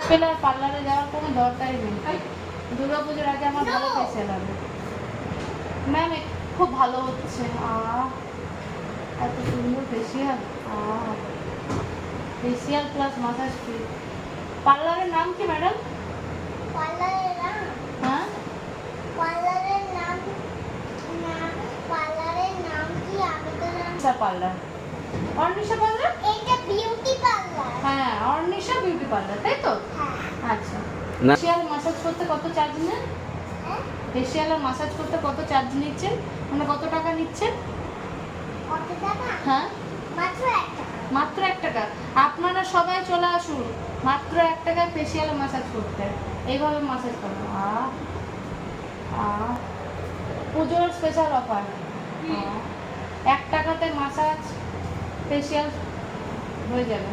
পেলে আর পার্লারে যাওয়ার কোনো দরকারই নেই। দুর্গাপুজোর আগে আমার ভালো ফেসিয়াল হবে। ম্যাম খুব ভালো হচ্ছে। এত সুন্দর facial. Facial plus massage free. পার্লারের নাম কি ম্যাডাম? পার্লারের নাম? হ্যাঁ, পার্লারের নাম পার্লারের নাম কি? আমি তো জানি পার্লার অর্নিশা পার্লার। এটা বিউটি পার্লার। হ্যাঁ, অর্নিশা বিউটি পার্লার, তাই তো? হ্যাঁ। আচ্ছা, না। ফেসিয়াল মাসাজ করতে কত চার্জ নেন? হ্যাঁ? ফেসিয়াল আর মাসাজ করতে কত চার্জ নিচ্ছেন, মানে কত টাকা নিচ্ছেন? কত টাকা? হ্যাঁ, মাত্র 1 টাকা। মাত্র 1 টাকা। আপনারা সবাই চলে আসুন মাত্র 1 টাকায় ফেসিয়াল মাসাজ করতে। এইভাবে মাসাজ করবো। পুজোর স্পেশাল অফার। 1 টাকাতে মাসাজ ফেসিয়াল হয়ে যাবে।